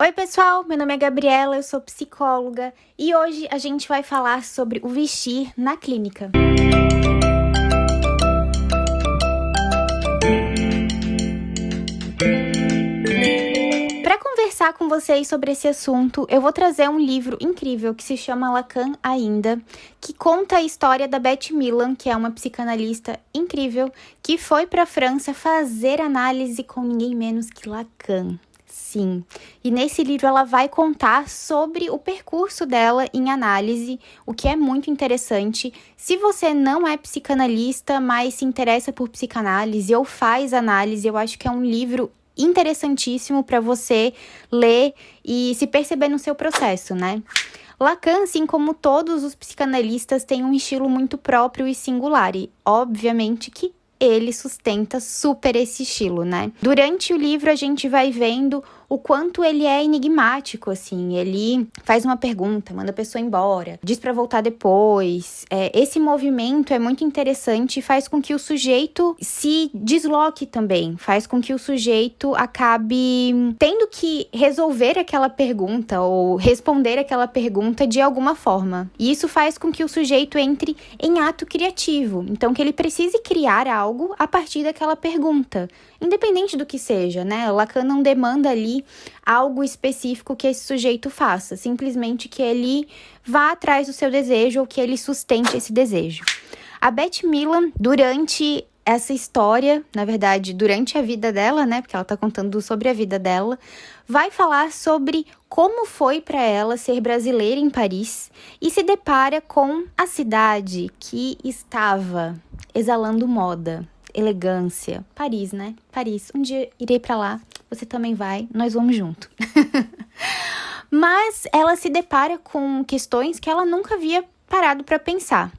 Oi, pessoal! Meu nome é Gabriela, eu sou psicóloga e hoje a gente vai falar sobre o vestir na clínica. Para conversar com vocês sobre esse assunto, eu vou trazer um livro incrível que se chama Lacan Ainda, que conta a história da Beth Milan, que é uma psicanalista incrível, que foi para a França fazer análise com ninguém menos que Lacan. Sim, e nesse livro ela vai contar sobre o percurso dela em análise, o que é muito interessante. Se você não é psicanalista, mas se interessa por psicanálise ou faz análise, eu acho que é um livro interessantíssimo para você ler e se perceber no seu processo, né? Lacan, assim como todos os psicanalistas, tem um estilo muito próprio e singular, e obviamente que ele sustenta super esse estilo, né? Durante o livro a gente vai vendo o quanto ele é enigmático, assim. Ele faz uma pergunta, manda a pessoa embora, diz pra voltar depois. Esse movimento é muito interessante e faz com que o sujeito se desloque também. Faz com que o sujeito acabe tendo que resolver aquela pergunta ou responder aquela pergunta de alguma forma. E isso faz com que o sujeito entre em ato criativo. Então, que ele precise criar algo a partir daquela pergunta. Independente do que seja, né? O Lacan não demanda ali algo específico que esse sujeito faça, simplesmente que ele vá atrás do seu desejo ou que ele sustente esse desejo. A Beth Milan, durante essa história, na verdade, durante a vida dela, né, porque ela tá contando sobre a vida dela, vai falar sobre como foi para ela ser brasileira em Paris e se depara com a cidade que estava exalando moda, elegância. Paris, né? Paris. Um dia irei pra lá, você também vai, nós vamos junto. Mas ela se depara com questões que ela nunca havia parado para pensar.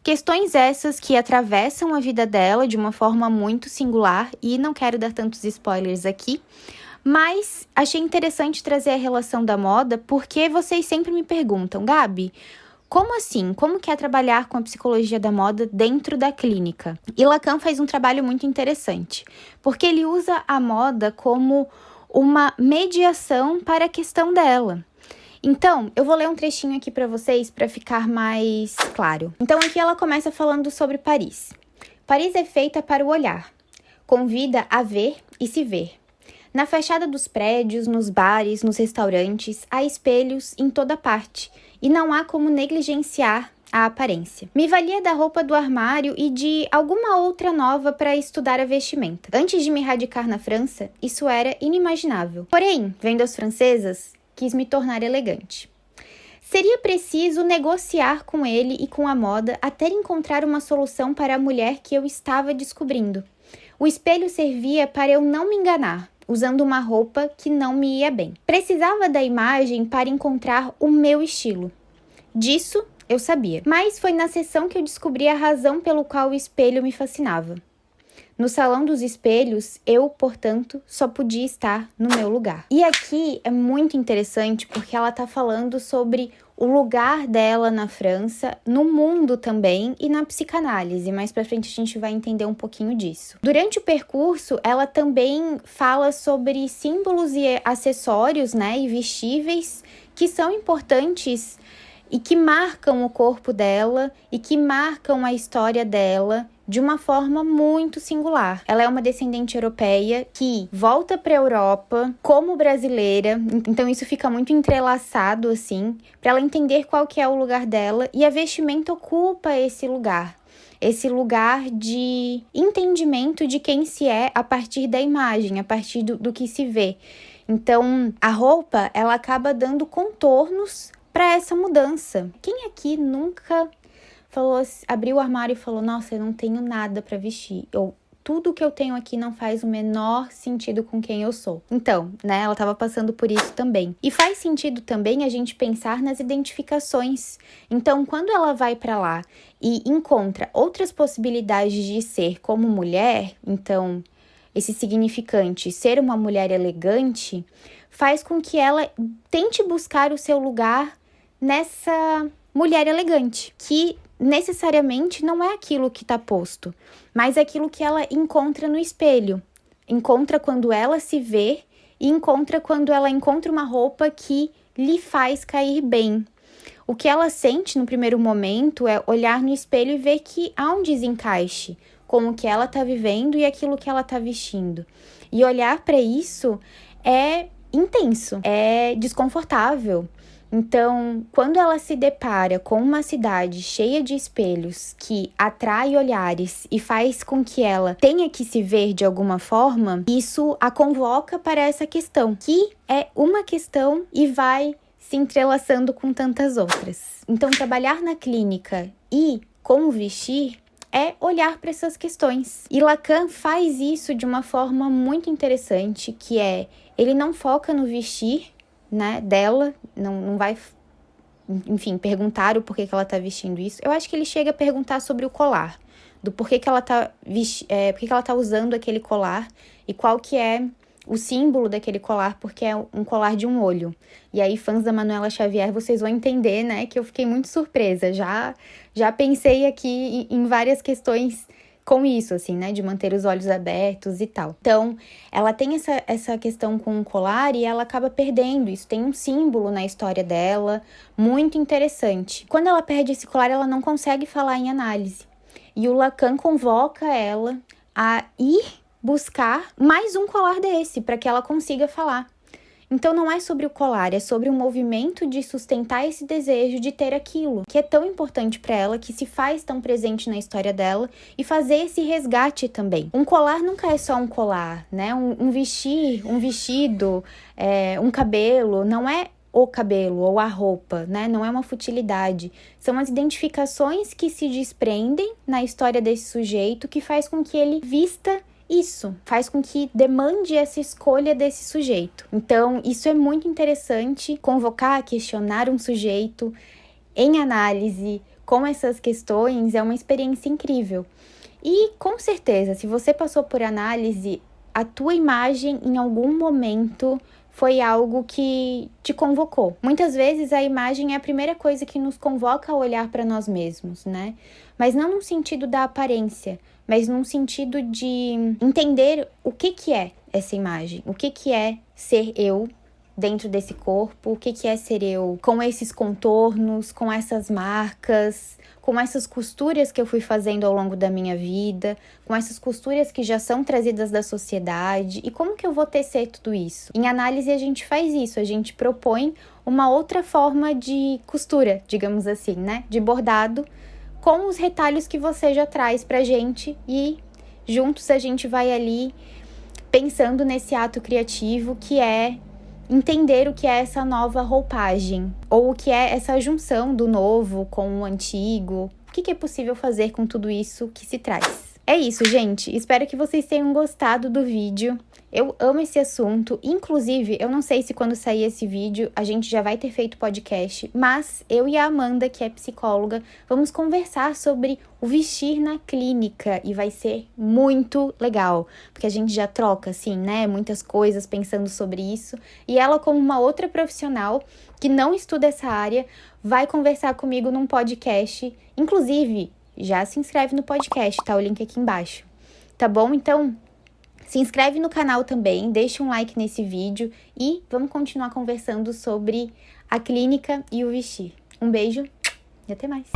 Questões essas que atravessam a vida dela de uma forma muito singular, e não quero dar tantos spoilers aqui, mas achei interessante trazer a relação da moda, porque vocês sempre me perguntam, Gabi, como assim? Como que é trabalhar com a psicologia da moda dentro da clínica? E Lacan faz um trabalho muito interessante, porque ele usa a moda como uma mediação para a questão dela. Então, eu vou ler um trechinho aqui para vocês para ficar mais claro. Então, aqui ela começa falando sobre Paris. Paris é feita para o olhar, convida a ver e se ver. Na fachada dos prédios, nos bares, nos restaurantes, há espelhos em toda parte, e não há como negligenciar a aparência. Me valia da roupa do armário e de alguma outra nova para estudar a vestimenta. Antes de me radicar na França, isso era inimaginável. Porém, vendo as francesas, quis me tornar elegante. Seria preciso negociar com ele e com a moda até encontrar uma solução para a mulher que eu estava descobrindo. O espelho servia para eu não me enganar, usando uma roupa que não me ia bem. Precisava da imagem para encontrar o meu estilo. Disso eu sabia. Mas foi na sessão que eu descobri a razão pelo qual o espelho me fascinava. No salão dos espelhos, eu, portanto, só podia estar no meu lugar. E aqui é muito interessante porque ela tá falando sobre o lugar dela na França, no mundo também e na psicanálise. Mais pra frente a gente vai entender um pouquinho disso. Durante o percurso, ela também fala sobre símbolos e acessórios, né, e vestíveis que são importantes e que marcam o corpo dela e que marcam a história dela de uma forma muito singular. Ela é uma descendente europeia que volta para a Europa como brasileira, então isso fica muito entrelaçado assim, para ela entender qual que é o lugar dela, e a vestimenta ocupa esse lugar de entendimento de quem se é a partir da imagem, a partir do que se vê. Então, a roupa, ela acaba dando contornos para essa mudança. Quem aqui nunca abriu o armário e falou, nossa, eu não tenho nada para vestir, ou tudo que eu tenho aqui não faz o menor sentido com quem eu sou. Então, né, ela estava passando por isso também. E faz sentido também a gente pensar nas identificações. Então, quando ela vai para lá e encontra outras possibilidades de ser como mulher, então, esse significante, ser uma mulher elegante, faz com que ela tente buscar o seu lugar nessa mulher elegante, que necessariamente não é aquilo que está posto, mas é aquilo que ela encontra no espelho. Encontra quando ela se vê e encontra quando ela encontra uma roupa que lhe faz cair bem. O que ela sente no primeiro momento é olhar no espelho e ver que há um desencaixe com o que ela está vivendo e aquilo que ela está vestindo. E olhar para isso é intenso, é desconfortável. Então, quando ela se depara com uma cidade cheia de espelhos que atrai olhares e faz com que ela tenha que se ver de alguma forma, isso a convoca para essa questão, que é uma questão e vai se entrelaçando com tantas outras. Então, trabalhar na clínica e com o vestir é olhar para essas questões. E Lacan faz isso de uma forma muito interessante, que é, ele não foca no vestir, né, dela, não vai, enfim, perguntar o porquê que ela tá vestindo isso. Eu acho que ele chega a perguntar sobre o colar, do porquê que ela tá, porquê que ela tá usando aquele colar e qual que é o símbolo daquele colar, porque é um colar de um olho. E aí, fãs da Manuela Xavier, vocês vão entender, né, que eu fiquei muito surpresa. Já pensei aqui em várias questões com isso, assim, né, de manter os olhos abertos e tal. Então, ela tem essa questão com o colar e ela acaba perdendo. Isso tem um símbolo na história dela, muito interessante. Quando ela perde esse colar, ela não consegue falar em análise. E o Lacan convoca ela a ir buscar mais um colar desse, para que ela consiga falar. Então não é sobre o colar, é sobre o movimento de sustentar esse desejo de ter aquilo, que é tão importante para ela, que se faz tão presente na história dela, e fazer esse resgate também. Um colar nunca é só um colar, né? Um vestido, um cabelo, não é o cabelo ou a roupa, né? Não é uma futilidade. São as identificações que se desprendem na história desse sujeito, que faz com que ele vista isso, faz com que demande essa escolha desse sujeito. Então, isso é muito interessante, convocar, questionar um sujeito em análise com essas questões é uma experiência incrível. E, com certeza, se você passou por análise, a tua imagem em algum momento foi algo que te convocou. Muitas vezes a imagem é a primeira coisa que nos convoca a olhar para nós mesmos, né? Mas não no sentido da aparência, mas num sentido de entender o que é essa imagem, o que é ser eu dentro desse corpo, o que é ser eu com esses contornos, com essas marcas, com essas costuras que eu fui fazendo ao longo da minha vida, com essas costuras que já são trazidas da sociedade, e como que eu vou tecer tudo isso? Em análise a gente faz isso, a gente propõe uma outra forma de costura, digamos assim, né? De bordado, com os retalhos que você já traz pra gente, e juntos a gente vai ali pensando nesse ato criativo que é entender o que é essa nova roupagem, ou o que é essa junção do novo com o antigo, o que é possível fazer com tudo isso que se traz. É isso, gente. Espero que vocês tenham gostado do vídeo. Eu amo esse assunto. Inclusive, eu não sei se quando sair esse vídeo a gente já vai ter feito podcast, mas eu e a Amanda, que é psicóloga, vamos conversar sobre o vestir na clínica e vai ser muito legal, porque a gente já troca, assim, né, muitas coisas pensando sobre isso. E ela, como uma outra profissional que não estuda essa área, vai conversar comigo num podcast. Inclusive, já se inscreve no podcast, tá? O link aqui embaixo. Tá bom? Então, se inscreve no canal também, deixa um like nesse vídeo e vamos continuar conversando sobre a clínica e o vestir. Um beijo e até mais!